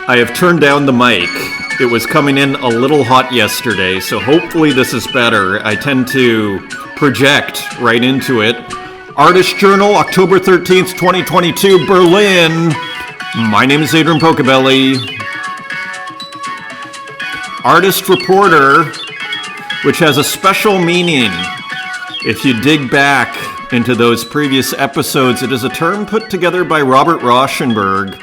I have turned down the mic. It was coming in a little hot yesterday, so hopefully this is better. I tend to project right into it. Artist Journal, October 13th, 2022, Berlin. My name is Adrian Pocobelli. Artist Reporter, which has a special meaning. If you dig back into those previous episodes, it is a term put together by Robert Rauschenberg.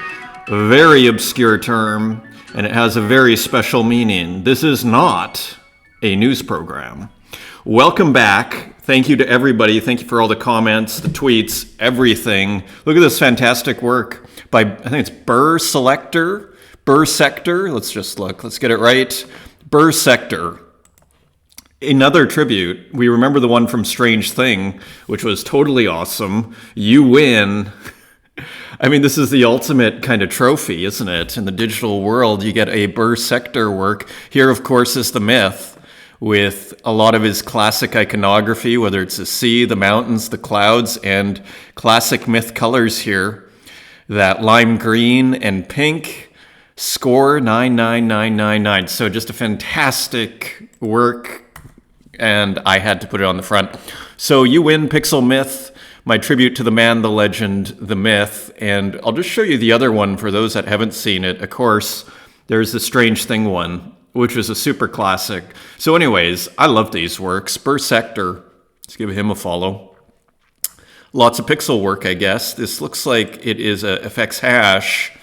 A very obscure term, and it has a very special meaning. This is not a news program. Welcome back. Thank you to everybody. Thank you for all the comments, the tweets, everything. Look at this fantastic work by, I think it's Burr Sector. Let's just look. Let's get it right. Burr Sector. Another tribute. We remember the one from Strange Thing, which was totally awesome. You win. I mean, this is the ultimate kind of trophy, isn't it? In the digital world, you get a Burr Sector work. Here, of course, is the myth with a lot of his classic iconography, whether it's the sea, the mountains, the clouds, and classic myth colors here. That lime green and pink, score 99999. So just a fantastic work, and I had to put it on the front. So you win, Pixel Myth. My tribute to the man, the legend, the myth. And I'll just show you the other one for those that haven't seen it. Of course, there's the Strange Thing one, which was a super classic. So anyways, I love these works. Burr Sector, let's give him a follow. Lots of pixel work, I guess. This looks like it is a FX hash.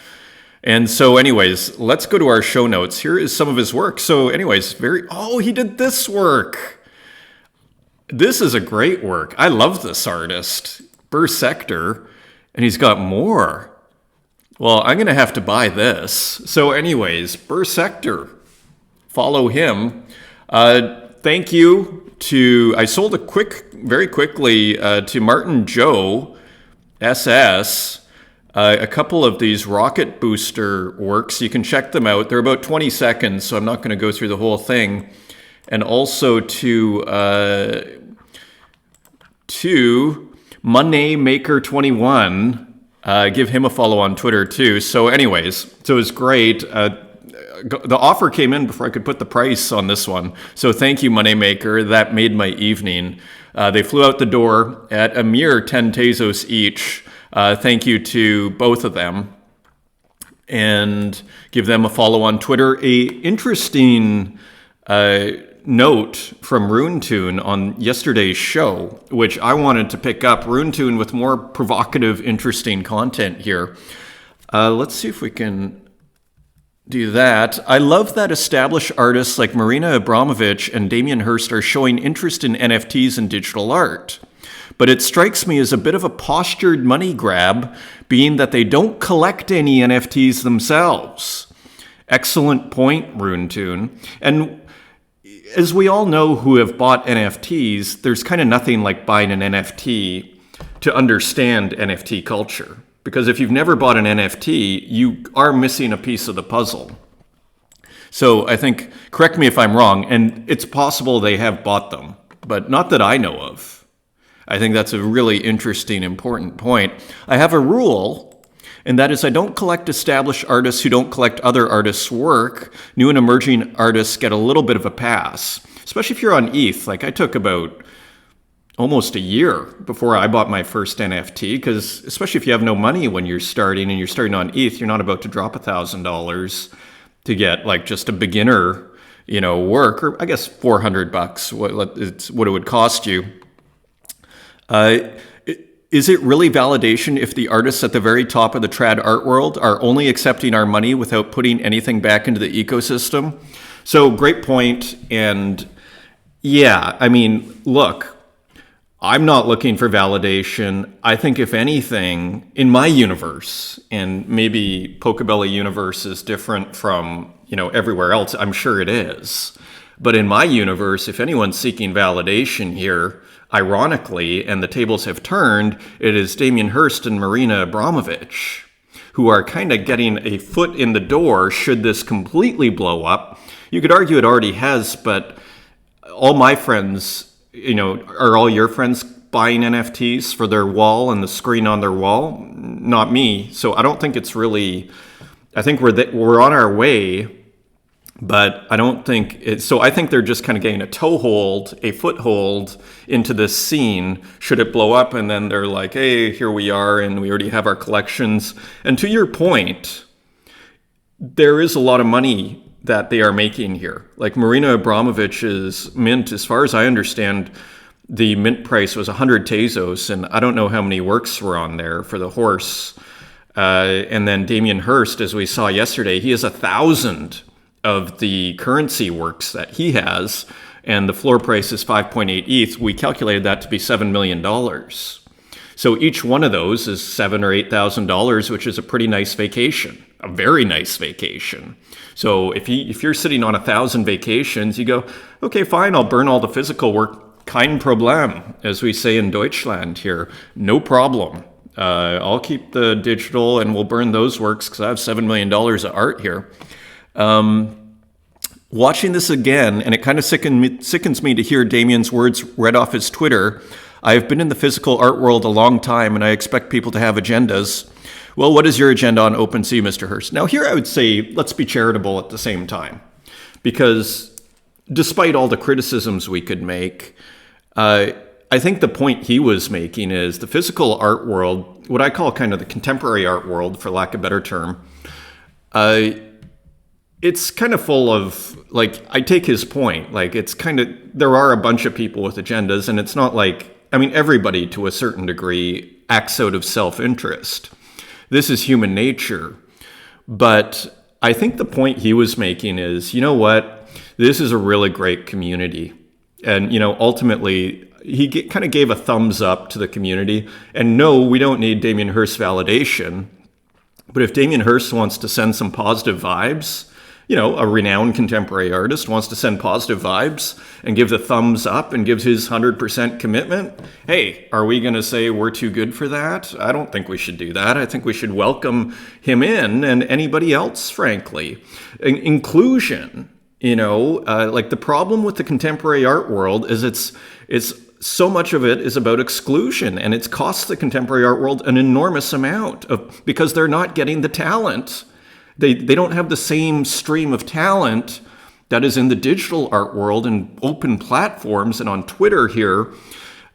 And so anyways, let's go to our show notes. Here is some of his work. So anyways, he did this work. This is a great work. I love this artist, Burr Sector, and he's got more. Well, I'm going to have to buy this. So anyways, Burr Sector, follow him. Thank you I sold very quickly to Martin Joe, SS, a couple of these rocket booster works. You can check them out. They're about 20 seconds, so I'm not going to go through the whole thing. And also to Moneymaker21, give him a follow on Twitter too. So anyways, it was great. The offer came in before I could put the price on this one. So thank you, Moneymaker. That made my evening. They flew out the door at a mere 10 Tezos each. Thank you to both of them. And give them a follow on Twitter. Interesting note from RuneTune on yesterday's show, which I wanted to pick up. RuneTune with more provocative, interesting content here. Let's see if we can do that. I love that established artists like Marina Abramovich and Damien Hirst are showing interest in NFTs and digital art. But it strikes me as a bit of a postured money grab, being that they don't collect any NFTs themselves. Excellent point, RuneTune. And as we all know who have bought NFTs, there's kind of nothing like buying an NFT to understand NFT culture. Because if you've never bought an NFT, you are missing a piece of the puzzle. So I think, correct me if I'm wrong, and it's possible they have bought them, but not that I know of. I think that's a really interesting, important point. I have a rule, and that is I don't collect established artists who don't collect other artists' work. New and emerging artists get a little bit of a pass, especially if you're on ETH. Like I took about almost a year before I bought my first NFT, because especially if you have no money when you're starting and you're starting on ETH, you're not about to drop $1,000 to get like just a beginner, work, or I guess $400, it's what it would cost you. Is it really validation if the artists at the very top of the trad art world are only accepting our money without putting anything back into the ecosystem? So great point. And yeah, I mean, look, I'm not looking for validation. I think if anything, in my universe, and maybe Pocobelli universe is different from, everywhere else, I'm sure it is. But in my universe, if anyone's seeking validation here, ironically, and the tables have turned, it is Damien Hirst and Marina Abramovich, who are kind of getting a foot in the door should this completely blow up. You could argue it already has, but all my friends, are all your friends buying NFTs for their wall and the screen on their wall? Not me. So I don't think it's really I think we're on our way, but I don't think it's, so I think they're just kind of getting a foothold into this scene should it blow up, and then they're like, hey, here we are, and we already have our collections. And to your point, there is a lot of money that they are making here. Like Marina Abramovich's mint, as far as I understand, the mint price was 100 Tezos, and I don't know how many works were on there for the horse. And then Damien Hirst, as we saw yesterday, he has 1,000 of the currency works that he has, and the floor price is 5.8 ETH. We calculated that to be $7 million. So each one of those is $7,000 or $8,000, which is a pretty nice vacation, a very nice vacation. So if you're sitting on 1,000 vacations, you go, okay, fine, I'll burn all the physical work. Kein Problem, as we say in Deutschland here. No problem. I'll keep the digital and we'll burn those works because I have $7 million of art here. Watching this again, and it kind of sickens me to hear Damien's words read off his Twitter. I have been in the physical art world a long time, and I expect people to have agendas. Well, what is your agenda on OpenSea, Mr. Hirst? Now, here I would say let's be charitable at the same time, because despite all the criticisms we could make, I think the point he was making is the physical art world, what I call kind of the contemporary art world, for lack of a better term, it's kind of full of, like, I take his point, like, it's kind of, there are a bunch of people with agendas, and it's not like, I mean, everybody to a certain degree acts out of self-interest. This is human nature. But I think the point he was making is, you know what, this is a really great community. And, you know, ultimately, he kind of gave a thumbs up to the community. And no, we don't need Damien Hirst validation. But if Damien Hirst wants to send some positive vibes, you know, a renowned contemporary artist wants to send positive vibes and give the thumbs up and gives his 100% commitment, hey, are we going to say we're too good for that? I don't think we should do that. I think we should welcome him in, and anybody else, frankly. Inclusion. You know, like the problem with the contemporary art world is it's so much of it is about exclusion, and it's cost the contemporary art world an enormous amount because they're not getting the talent. They don't have the same stream of talent that is in the digital art world and open platforms and on Twitter here.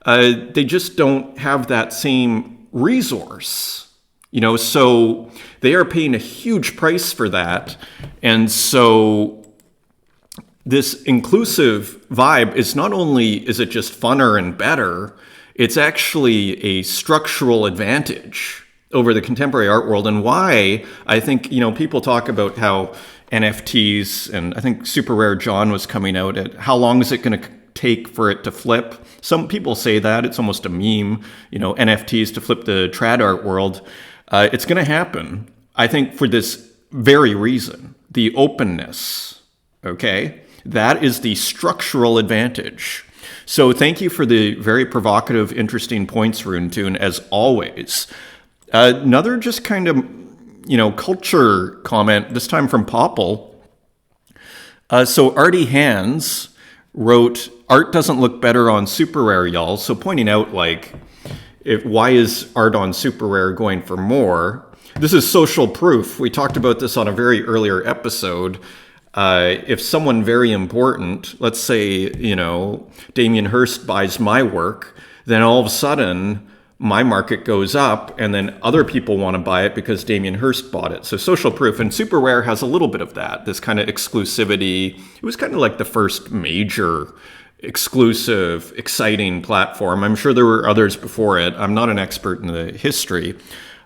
They just don't have that same resource, you know, so they are paying a huge price for that. And so this inclusive vibe is not only is it just funner and better, it's actually a structural advantage over the contemporary art world. And why I think, you know, people talk about how NFTs, and I think Super Rare John was coming out at how long is it going to take for it to flip? Some people say that it's almost a meme, you know, NFTs to flip the trad art world. It's going to happen, I think, for this very reason, the openness. Okay, that is the structural advantage. So thank you for the very provocative, interesting points, Runetoon, as always. Another just kind of, you know, culture comment, this time from Popple. So Artie Hands wrote, art doesn't look better on Super Rare, y'all. So pointing out, like, why is art on Super Rare going for more? This is social proof. We talked about this on a very earlier episode. If someone very important, let's say, you know, Damien Hirst buys my work, then all of a sudden my market goes up, and then other people want to buy it because Damien Hirst bought it. So social proof, and Super Rare has a little bit of that, this kind of exclusivity. It was kind of like the first major exclusive, exciting platform. I'm sure there were others before it. I'm not an expert in the history.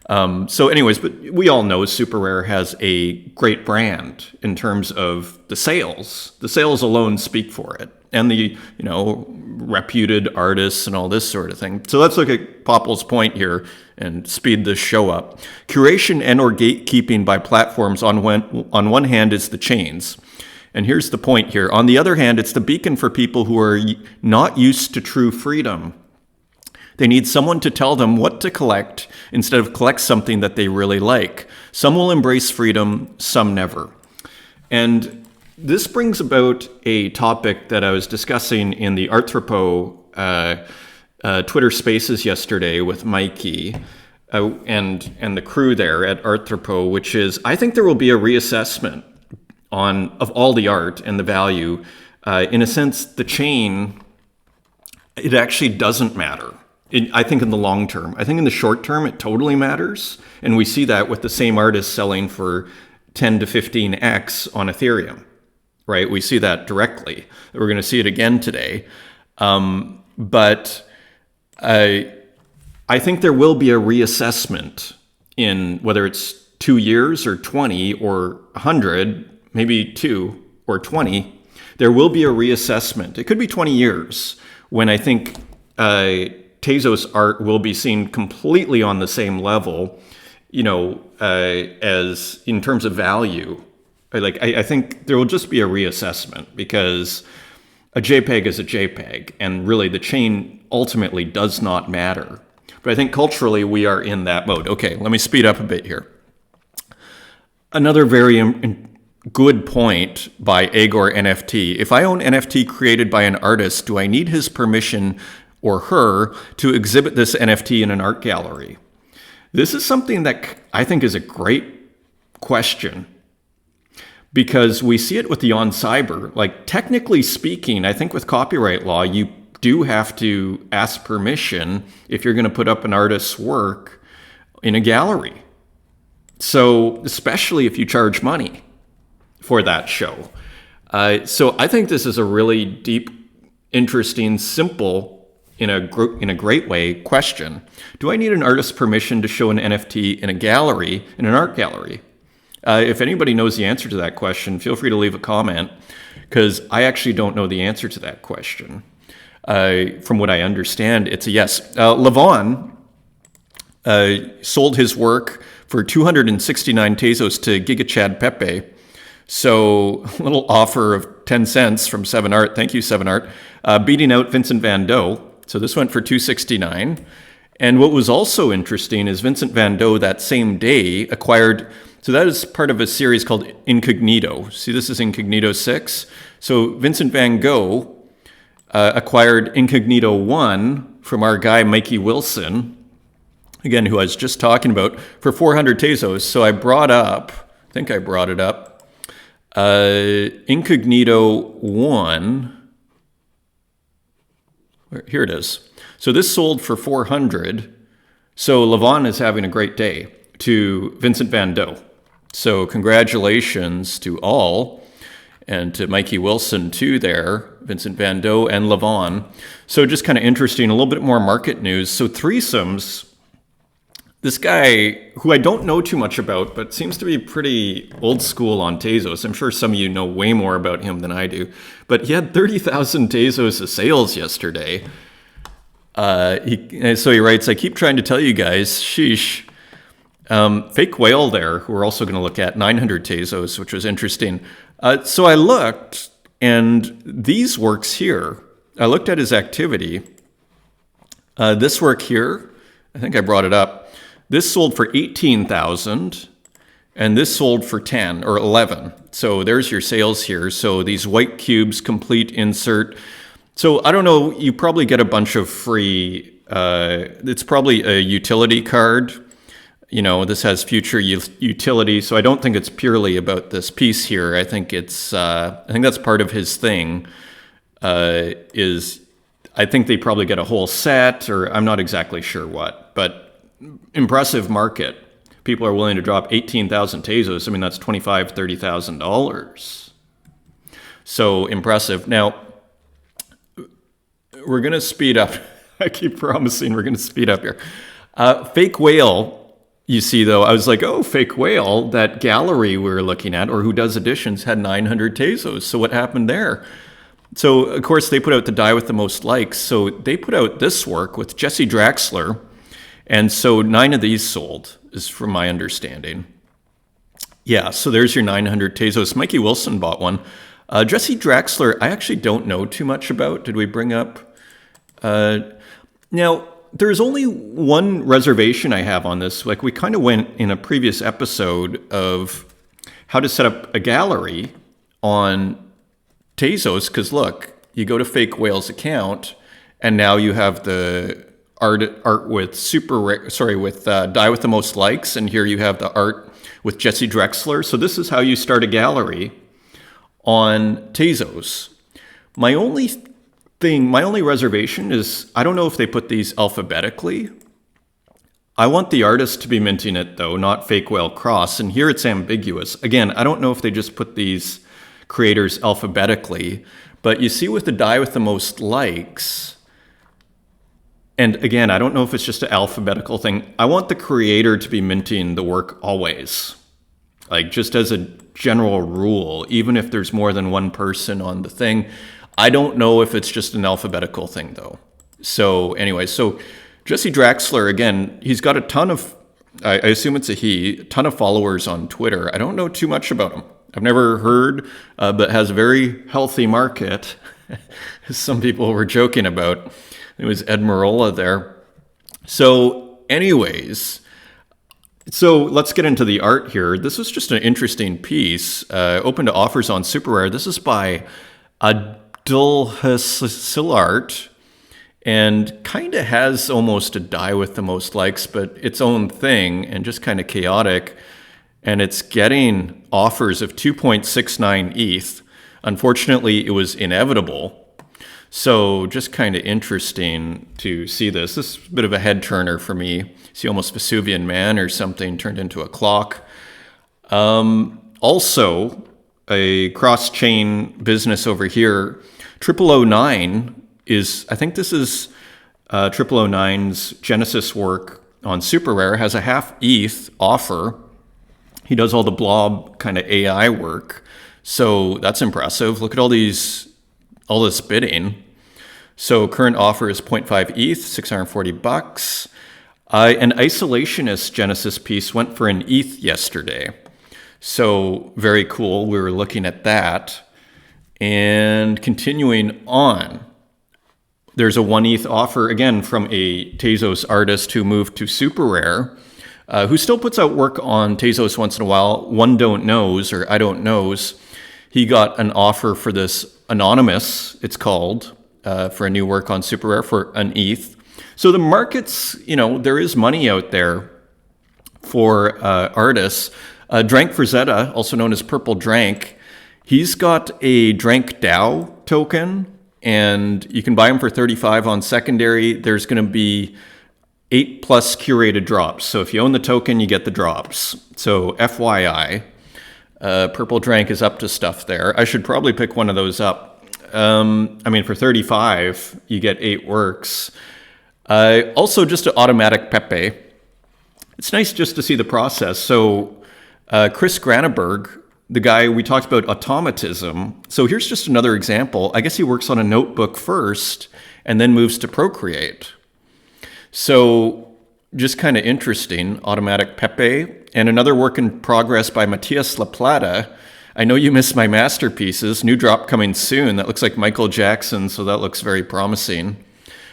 So anyways, but we all know Super Rare has a great brand in terms of the sales. The sales alone speak for it. And the, you know, reputed artists and all this sort of thing. So let's look at Popple's point here and speed this show up. Curation and or gatekeeping by platforms on one hand is the chains. And here's the point here. On the other hand, it's the beacon for people who are not used to true freedom. They need someone to tell them what to collect instead of collect something that they really like. Some will embrace freedom, some never. And this brings about a topic that I was discussing in the Arthropo Twitter Spaces yesterday with Mikey. and the crew there at Arthropo, which is, I think there will be a reassessment of all the art and the value. In a sense, the chain, it actually doesn't matter. I think in the long term. I think in the short term, it totally matters. And we see that with the same artist selling for 10 to 15x on Ethereum, right? We see that directly. We're going to see it again today. But I think there will be a reassessment in whether it's 2 years or 20 or 100, maybe 2 or 20. There will be a reassessment. It could be 20 years when I think Tezos art will be seen completely on the same level, as in terms of value. I think there will just be a reassessment because a JPEG is a JPEG, and really the chain ultimately does not matter. But I think culturally we are in that mode. Okay, let me speed up a bit here. Another very good point by Agor NFT. If I own NFT created by an artist, do I need his permission or her to exhibit this NFT in an art gallery? This is something that I think is a great question because we see it with the on cyber. Like, technically speaking, I think with copyright law, you do have to ask permission if you're going to put up an artist's work in a gallery. So, especially if you charge money for that show. So I think this is a really deep, interesting, simple, in a great way, question. Do I need an artist's permission to show an NFT in a gallery, in an art gallery? If anybody knows the answer to that question, feel free to leave a comment, because I actually don't know the answer to that question. From what I understand, it's a yes. Levon sold his work for 269 Tezos to GigaChad Pepe. So a little offer of 10 cents from 7art. Thank you, 7art. Beating out Vincent Van Dough. So this went for 269. And what was also interesting is Vincent Van Dough that same day acquired, so that is part of a series called Incognito. See, this is Incognito 6. So Vincent Van Gogh acquired Incognito 1 from our guy Mikey Wilson, again, who I was just talking about, for 400 Tezos. So I brought it up, Incognito 1. Here it is. So this sold for 400. So Levon is having a great day to Vincent Van Dough. So congratulations to all, and to Mikey Wilson too there, Vincent Van Dough and Levon. So just kind of interesting, a little bit more market news. So threesomes, this guy who I don't know too much about, but seems to be pretty old school on Tezos. I'm sure some of you know way more about him than I do. But he had 30,000 Tezos of sales yesterday. So he writes, I keep trying to tell you guys, sheesh. Fake Whale there, who we're also going to look at, 900 Tezos, which was interesting. So I looked, and these works here, I looked at his activity. This work here, I think I brought it up. This sold for 18,000, and this sold for 10 or 11. So there's your sales here. So these white cubes, complete insert. So I don't know, you probably get a bunch of free, it's probably a utility card. This has future utility. So I don't think it's purely about this piece here. I think that's part of his thing, I think they probably get a whole set, or I'm not exactly sure what, but impressive market. People are willing to drop 18,000 Tezos. I mean, that's $25,000, $30,000. So impressive. Now, we're going to speed up. I keep promising we're going to speed up here. Fake Whale, you see, though, I was like, oh, Fake Whale, that gallery we were looking at, or who does editions, had 900 Tezos. So what happened there? So, of course, they put out the die with the most likes. So they put out this work with Jesse Draxler. And so 9 of these sold, is from my understanding. Yeah, so there's your 900 Tezos. Mikey Wilson bought one. Jesse Draxler, I actually don't know too much about. Did we bring up? Now, there's only one reservation I have on this. Like, we kind of went in a previous episode of how to set up a gallery on Tezos. Because look, you go to Fake Whale's account, and now you have the art with die with the most likes, and here you have the art with Jesse Drexler. So this is how you start a gallery on Tezos. My only reservation is I don't know if they put these alphabetically. I want the artist to be minting it though, not Fake Whale Cross, and here it's ambiguous. Again, I don't know if they just put these creators alphabetically, but you see with the die with the most likes, and again, I don't know if it's just an alphabetical thing. I want the creator to be minting the work always. Like just as a general rule, even if there's more than one person on the thing. I don't know if it's just an alphabetical thing though. So anyway, so Jesse Drexler, again, he's got a ton of, I assume it's a ton of followers on Twitter. I don't know too much about him. I've never heard, but has a very healthy market. Some people were joking about. It was Ed Marola there. So anyways, so let's get into the art here. This was just an interesting piece, open to offers on Super Rare. This is by Adulhasilart, and kind of has almost a die with the most likes, but its own thing and just kind of chaotic. And it's getting offers of 2.69 ETH. Unfortunately, it was inevitable. So just kind of interesting to see this. This is a bit of a head turner for me. See almost Vesuvian Man or something turned into a clock. Also, a cross-chain business over here. 0009 is, I think this is 0009's Genesis work on Super Rare, has a half ETH offer. He does all the blob kind of AI work. So that's impressive. Look at all this bidding. So current offer is 0.5 ETH, $640. An isolationist Genesis piece went for an ETH yesterday. So very cool. We were looking at that. And continuing on, there's a 1 ETH offer, again, from a Tezos artist who moved to Super Rare, who still puts out work on Tezos once in a while. One Don't Knows, or I Don't Knows. He got an offer for this Anonymous, it's called, for a new work on Super Rare for an ETH. So the markets, there is money out there for artists. Drank Frazetta, also known as Purple Drank, he's got a Drank DAO token, and you can buy them for 35 on secondary. There's going to be 8+ curated drops. So if you own the token, you get the drops. So FYI, Purple Drank is up to stuff there. I should probably pick one of those up. For 35, you get 8 works. Also, just an automatic Pepe. It's nice just to see the process. So Chris Graneberg, the guy we talked about automatism. So here's just another example. I guess he works on a notebook first and then moves to Procreate. So just kind of interesting, automatic Pepe. And another work in progress by Matias La Plata. I know you miss my masterpieces. New drop coming soon. That looks like Michael Jackson, so that looks very promising.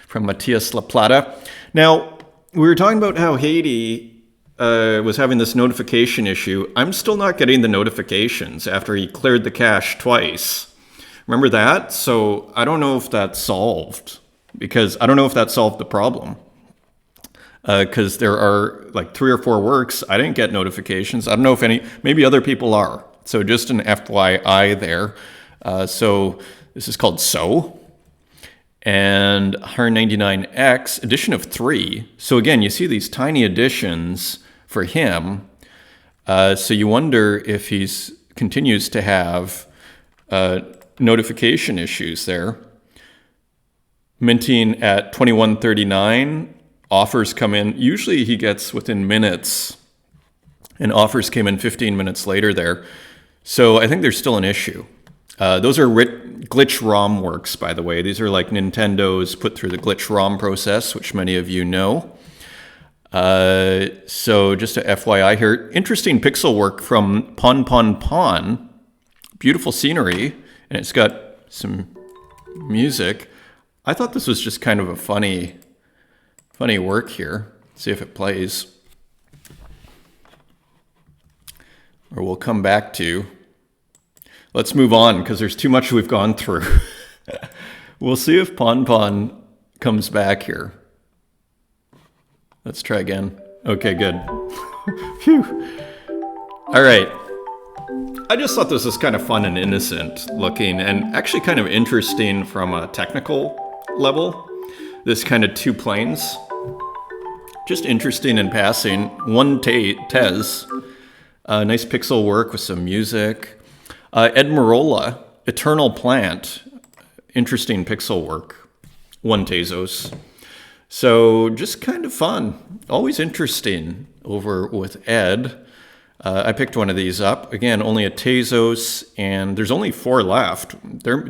From Matias La Plata. Now, we were talking about how Haiti was having this notification issue. I'm still not getting the notifications after he cleared the cache twice. Remember that? So I don't know if that's solved, because I don't know if that solved the problem. Because there are like 3 or 4 works. I didn't get notifications. I don't know if maybe other people are. So just an FYI there. So this is called So. And 199X, edition of 3. So again, you see these tiny additions for him. So you wonder if he's continues to have notification issues there. Minting at 2139. Offers come in. Usually he gets within minutes. And offers came in 15 minutes later there. So I think there's still an issue. Those are glitch ROM works, by the way. These are like Nintendo's put through the glitch ROM process, which many of you know. So just a FYI here. Interesting pixel work from Pon Pon Pon. Beautiful scenery, and it's got some music. I thought this was just kind of a funny work here. See if it plays. Or we'll come back to. Let's move on, because there's too much we've gone through. We'll see if Pon Pon comes back here. Let's try again. Okay, good. Phew. All right. I just thought this was kind of fun and innocent looking and actually kind of interesting from a technical level. This kind of two planes. Just interesting in passing. One Tez. Nice pixel work with some music. Ed Marola, Eternal Plant. Interesting pixel work. One Tezos. So just kind of fun. Always interesting over with Ed. I picked one of these up. Again, only a Tezos, and there's only 4 left.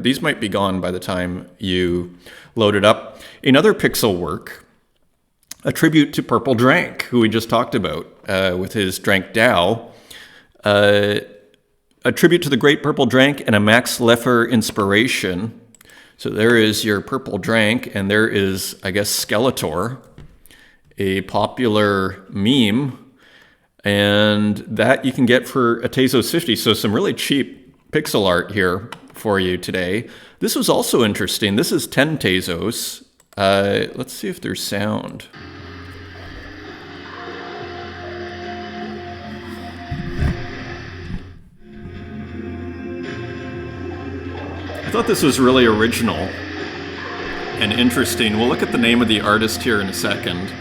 These might be gone by the time you load it up. Another pixel work, a tribute to Purple Drank, who we just talked about with his Drank DAO. A tribute to the great Purple Drank and a Max Leffer inspiration. So there is your Purple Drank, and there is, I guess, Skeletor, a popular meme. And that you can get for a Tezos 50. So some really cheap pixel art here for you today. This was also interesting. This is 10 Tezos. Let's see if there's sound. I thought this was really original and interesting. We'll look at the name of the artist here in a second.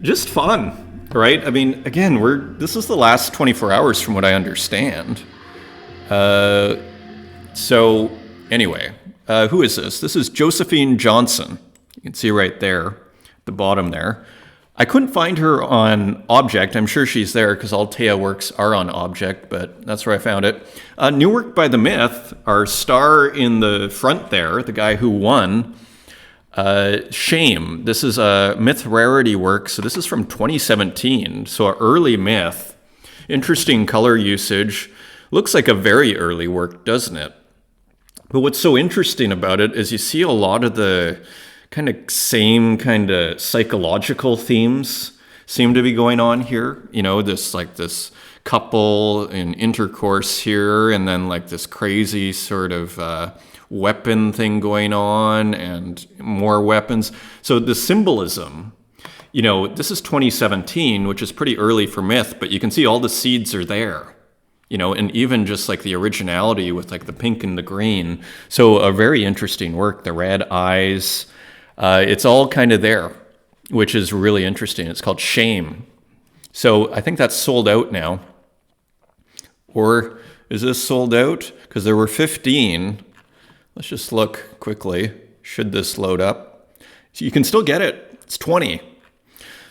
Just fun. Right? I mean, again, this is the last 24 hours from what I understand. So anyway, who is this? This is Josephine Johnson. You can see right there, at the bottom there. I couldn't find her on Object. I'm sure she's there because all Taya works are on Object, but that's where I found it. New work by The Myth, our star in the front there, the guy who won. Shame. This is a Myth rarity work, so this is from 2017, so an early Myth. Interesting color usage. Looks like a very early work, doesn't it? But what's so interesting about it is you see a lot of the same kind of psychological themes seem to be going on here. You know, this couple in intercourse here, and then like this crazy sort of weapon thing going on and more weapons. So the symbolism, you know, this is 2017, which is pretty early for Myth, but you can see all the seeds are there, you know, and even just like the originality with like the pink and the green. So a very interesting work, the red eyes, it's all kind of there, which is really interesting. It's called Shame. So I think that's sold out now. Or is this sold out? Because there were 15. Let's just look quickly. Should this load up? So you can still get it. It's 20.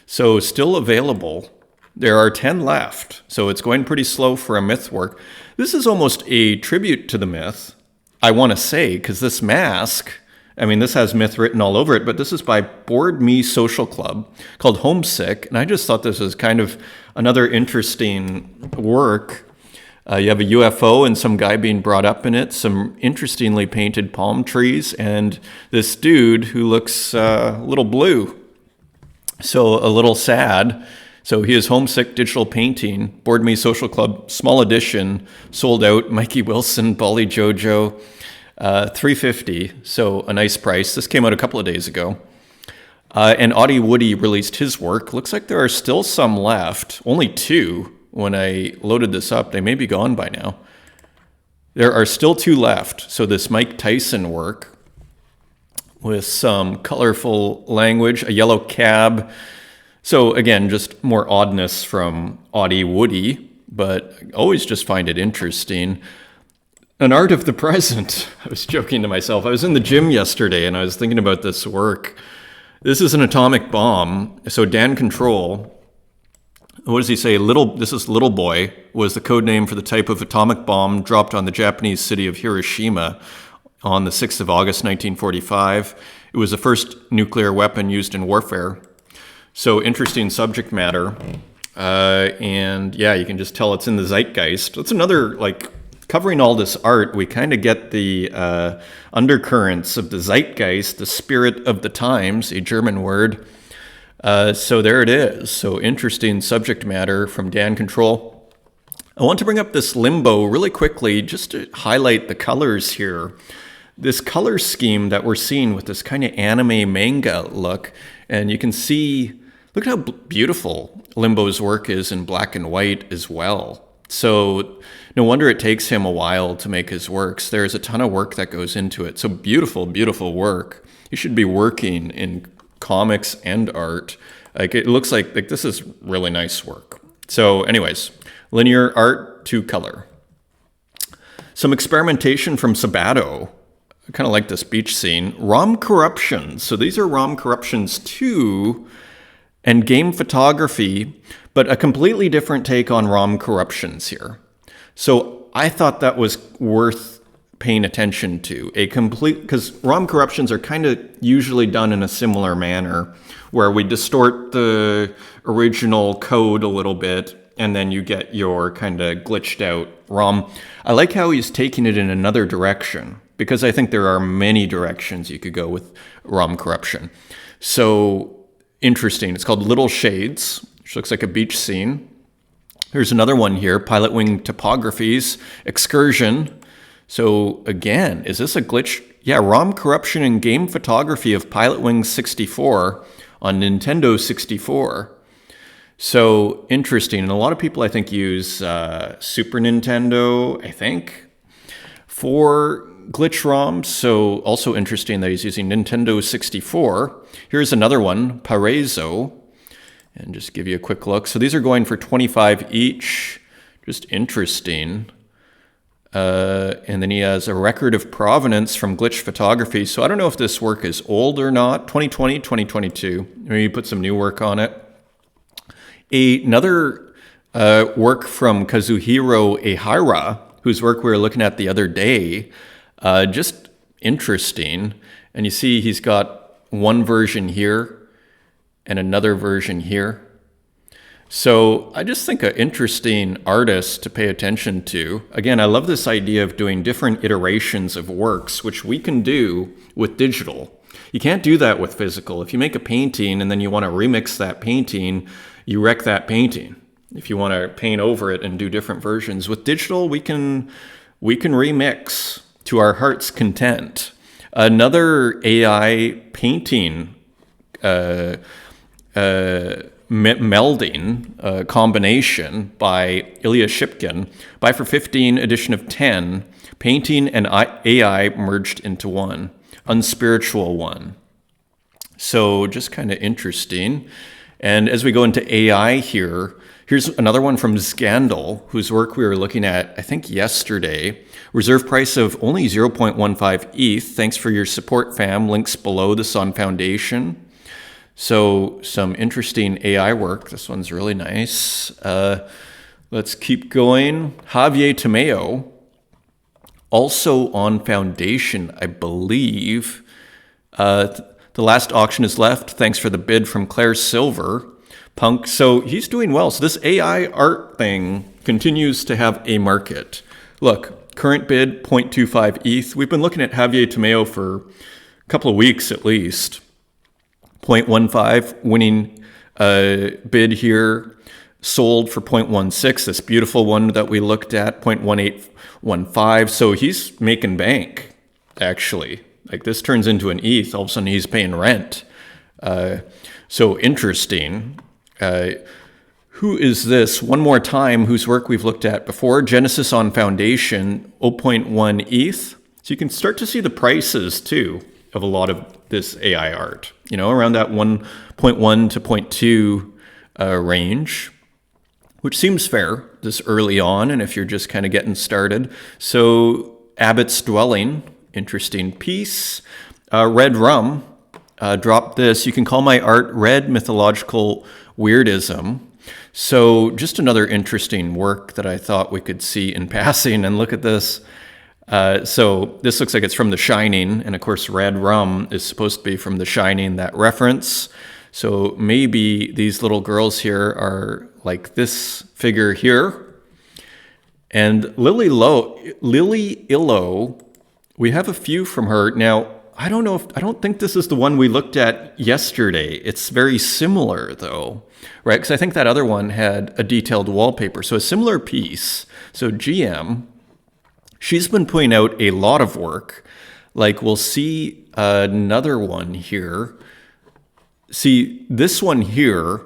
So still available. There are 10 left. So it's going pretty slow for a Myth work. This is almost a tribute to the Myth, I want to say, because this mask, I mean, this has Myth written all over it, but this is by Board Me Social Club called Homesick. And I just thought this was kind of another interesting work. You have a UFO and some guy being brought up in it, some interestingly painted palm trees, and this dude who looks a little blue, so a little sad. So he is Homesick digital painting, Board Me Social Club, small edition, sold out, Mikey Wilson, Bolly Jojo, $350, so a nice price. This came out a couple of days ago. And Audie Woody released his work. Looks like there are still some left, only 2. When I loaded this up, they may be gone by now. There are still 2 left. So this Mike Tyson work with some colorful language, a yellow cab. So again, just more oddness from Audie Woody, but I always just find it interesting. An art of the present. I was joking to myself. I was in the gym yesterday and I was thinking about this work. This is an atomic bomb. So Dan Control, what does he say? This is Little Boy, was the code name for the type of atomic bomb dropped on the Japanese city of Hiroshima on the 6th of August, 1945. It was the first nuclear weapon used in warfare. So interesting subject matter. And yeah, you can just tell it's in the zeitgeist. That's another, like, covering all this art, we kind of get the undercurrents of the zeitgeist, the spirit of the times, a German word. So there it is. So interesting subject matter from Dan Control. I want to bring up this Limbo really quickly just to highlight the colors here. This color scheme that we're seeing with this kind of anime manga look. And you can see Look at how beautiful Limbo's work is in black and white as well. So no wonder it takes him a while to make his works. There's a ton of work that goes into it. So beautiful, beautiful work. You should be working in comics and art. Like it looks like this is really nice work. So anyways, linear art to color. Some experimentation from Sabato. I kind of like this beach scene. ROM Corruptions. So these are ROM Corruptions 2 and game photography, but a completely different take on ROM Corruptions here. So I thought that was worth paying attention to. Because ROM Corruptions are kind of usually done in a similar manner, where we distort the original code a little bit, and then you get your kind of glitched out ROM. I like how he's taking it in another direction, because I think there are many directions you could go with ROM Corruption. So interesting. It's called Little Shades, which looks like a beach scene. There's another one here, Pilot Wing Topographies, Excursion. So again, is this a glitch? Yeah, ROM Corruption and game photography of Pilot Wing 64 on Nintendo 64. So interesting. And a lot of people, I think, use Super Nintendo, I think, for glitch ROMs. So also interesting that he's using Nintendo 64. Here's another one, Paraiso. And just give you a quick look. So these are going for $25 each. Just interesting. And then he has a record of provenance from glitch photography. So I don't know if this work is old or not. 2020, 2022. Maybe put some new work on it. Another work from Kazuhiro Ehara, whose work we were looking at the other day. Just interesting. And you see he's got one version here and another version here. So I just think an interesting artist to pay attention to. Again, I love this idea of doing different iterations of works, which we can do with digital. You can't do that with physical. If you make a painting and then you want to remix that painting, you wreck that painting. If you want to paint over it and do different versions. With digital, we can remix to our heart's content. Another AI painting melding combination by Ilya Shipkin, buy for 15, edition of 10, painting and AI merged into one, unspiritual one. So just kind of interesting. And as we go into AI here, here's another one from Scandal, whose work we were looking at, I think, yesterday. Reserve price of only 0.15 ETH. Thanks for your support, fam. Links below this on Foundation. So some interesting AI work. This one's really nice. Let's keep going. Javier Tomeo, also on Foundation, I believe. The last auction is left. Thanks for the bid from Claire Silver. Punk. So he's doing well. So this AI art thing continues to have a market. Look, current bid 0.25 ETH. We've been looking at Javier Tomeo for a couple of weeks at least. 0.15 winning bid here, sold for 0.16. This beautiful one that we looked at, 0.1815. So he's making bank, actually. Like this turns into an ETH. All of a sudden he's paying rent. So interesting. Who is this? One more time, whose work we've looked at before. Genesis on Foundation, 0.1 ETH. So you can start to see the prices too of a lot of this AI art, you know, around that 1.1 to 0.2 range, which seems fair this early on, and if you're just kind of getting started. So Abbott's Dwelling, interesting piece. Red Rum, dropped this. You can call my art red mythological weirdism. So just another interesting work that I thought we could see in passing, and look at this. So this looks like it's from The Shining, and of course Red Rum is supposed to be from The Shining, that reference. So maybe these little girls here are like this figure here. And Lily Illo, we have a few from her. Now, I don't think this is the one we looked at yesterday. It's very similar though, right? Because I think that other one had a detailed wallpaper. So a similar piece. So GM, she's been putting out a lot of work. Like we'll see another one here. See, this one here,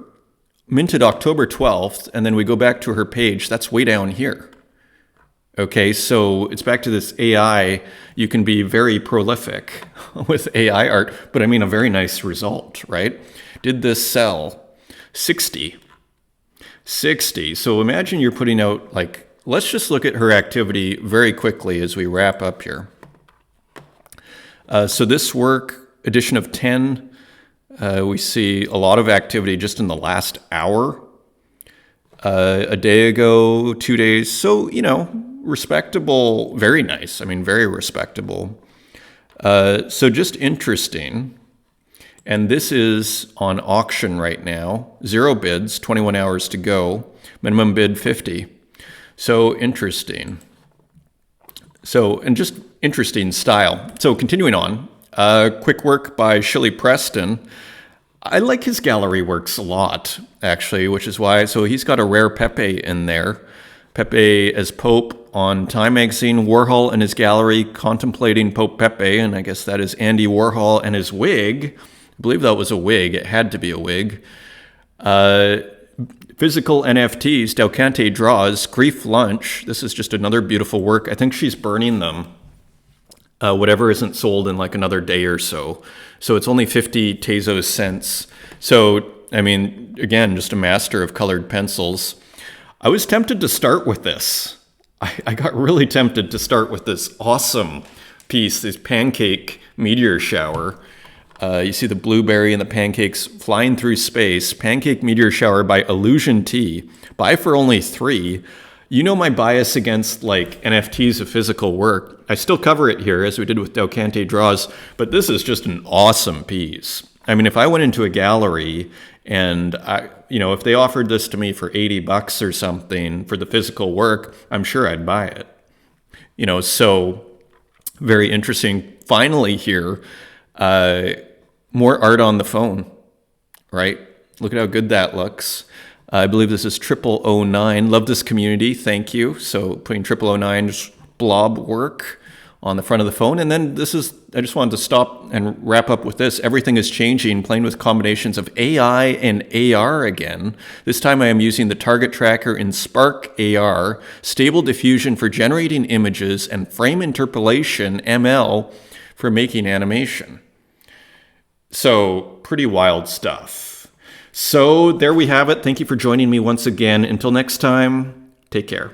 minted October 12th, and then we go back to her page, that's way down here. Okay, so it's back to this AI. You can be very prolific with AI art, but I mean a very nice result, right? Did this sell? 60. 60. So imagine you're putting out, like, let's just look at her activity very quickly as we wrap up here. So this work, edition of 10, we see a lot of activity just in the last hour. A day ago, 2 days. So, respectable, very nice. I mean, very respectable. So just interesting. And this is on auction right now. 0 bids, 21 hours to go. Minimum bid 50. So interesting. So, and just interesting style. So continuing on, quick work by Shilly Preston. I like his gallery works a lot, actually, which is why, so he's got a rare Pepe in there. Pepe as Pope on Time magazine, Warhol in his gallery contemplating Pope Pepe, and I guess that is Andy Warhol and his wig. I believe that was a wig. It had to be a wig. Physical NFTs, Delcante draws, Grief Lunch. This is just another beautiful work. I think she's burning them. Whatever isn't sold in like another day or so. So it's only 50 Tezos cents. So, I mean, again, just a master of colored pencils. I was tempted to start with this. I got really tempted to start with this awesome piece, this pancake meteor shower. You see the blueberry and the pancakes flying through space. Pancake meteor shower by Illusion Tea. Buy for only $3. You know my bias against like NFTs of physical work. I still cover it here as we did with Delcante draws, but this is just an awesome piece. I mean, if I went into a gallery and if they offered this to me for $80 or something for the physical work, I'm sure I'd buy it. So very interesting. Finally here, more art on the phone, right? Look at how good that looks. I believe this is 0009. Love this community. Thank you. So putting 0009's blob work on the front of the phone. And then I just wanted to stop and wrap up with this. Everything is changing, playing with combinations of AI and AR again. This time I am using the target tracker in Spark AR, stable diffusion for generating images, and frame interpolation, ML, for making animation. So pretty wild stuff. So there we have it. Thank you for joining me once again. Until next time, take care.